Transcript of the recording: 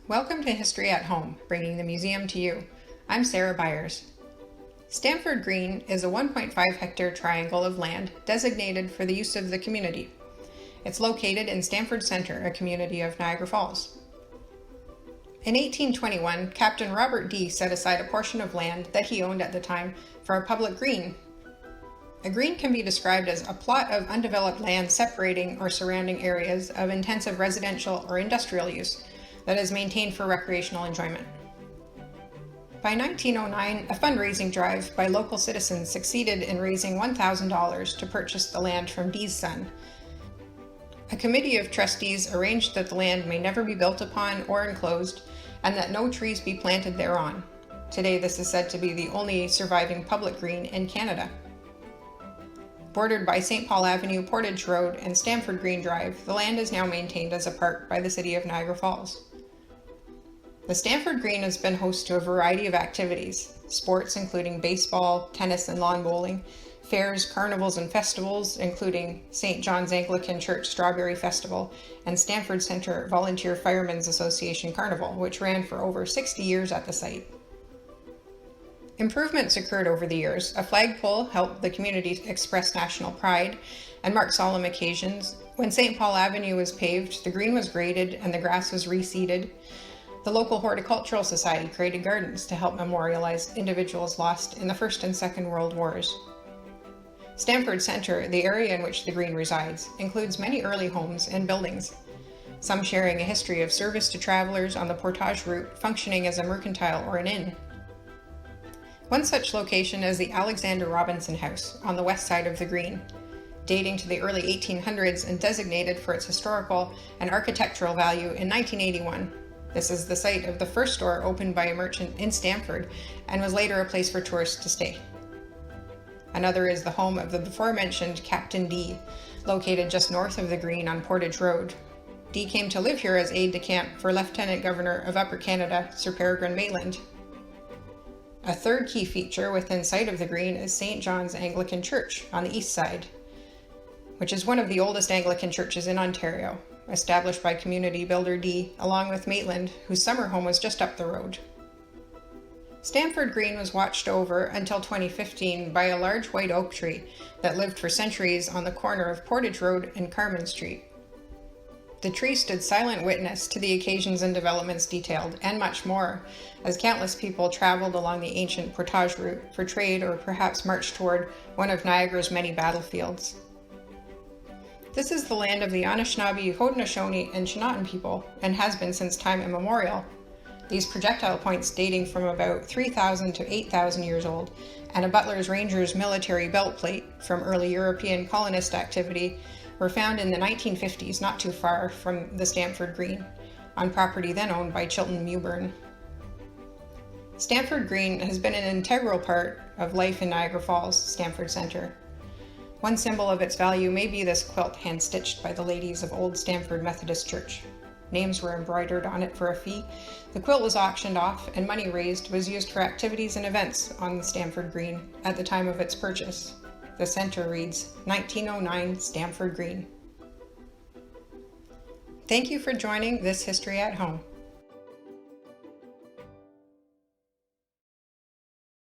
Welcome to History at Home, bringing the museum to you. I'm Sarah Byers. Stamford Green is a 1.5-hectare triangle of land designated for the use of the community. It's located in Stanford Center, a community of Niagara Falls. In 1821, Captain Robert D. set aside a portion of land that he owned at the time for a public green. A green can be described as a plot of undeveloped land separating or surrounding areas of intensive residential or industrial use that is maintained for recreational enjoyment. By 1909, a fundraising drive by local citizens succeeded in raising $1,000 to purchase the land from D's son. A committee of trustees arranged that the land may never be built upon or enclosed, and that no trees be planted thereon. Today, this is said to be the only surviving public green in Canada. Bordered by St. Paul Avenue, Portage Road, and Stamford Green Drive, the land is now maintained as a park by the city of Niagara Falls. The Stamford Green has been host to a variety of activities: sports including baseball, tennis, and lawn bowling, fairs, carnivals, and festivals including St. John's Anglican Church Strawberry Festival and Stanford Center Volunteer Firemen's Association Carnival, which ran for over 60 years at the site. Improvements occurred over the years. A flagpole helped the community express national pride and mark solemn occasions. When St. Paul Avenue was paved, the green was graded and the grass was reseeded. The local horticultural society created gardens to help memorialize individuals lost in the First and Second World Wars. Stanford Center, the area in which the green resides, includes many early homes and buildings, some sharing a history of service to travelers on the portage route, functioning as a mercantile or an inn. One such location is the Alexander Robinson House on the west side of the green, dating to the early 1800s and designated for its historical and architectural value in 1981. This is the site of the first store opened by a merchant in Stamford and was later a place for tourists to stay. Another is the home of the before-mentioned Captain D, located just north of the green on Portage Road. D came to live here as aide-de-camp for Lieutenant Governor of Upper Canada, Sir Peregrine Maitland. A third key feature within sight of the green is St. John's Anglican Church on the east side, which is one of the oldest Anglican churches in Ontario, established by community builder D, along with Maitland, whose summer home was just up the road. Stamford Green was watched over until 2015 by a large white oak tree that lived for centuries on the corner of Portage Road and Carman Street. The tree stood silent witness to the occasions and developments detailed, and much more, as countless people traveled along the ancient portage route for trade or perhaps marched toward one of Niagara's many battlefields. This is the land of the Anishinaabe, Haudenosaunee, and Chinootan people, and has been since time immemorial. These projectile points dating from about 3,000 to 8,000 years old, and a Butler's Rangers military belt plate from early European colonist activity were found in the 1950s not too far from the Stamford Green, on property then owned by Chilton Mewburn. Stamford Green has been an integral part of life in Niagara Falls, Stamford Center. One symbol of its value may be this quilt hand-stitched by the ladies of Old Stamford Methodist Church. Names were embroidered on it for a fee. The quilt was auctioned off, and money raised was used for activities and events on the Stamford Green at the time of its purchase. The center reads 1909 Stamford Green. Thank you for joining this History at Home.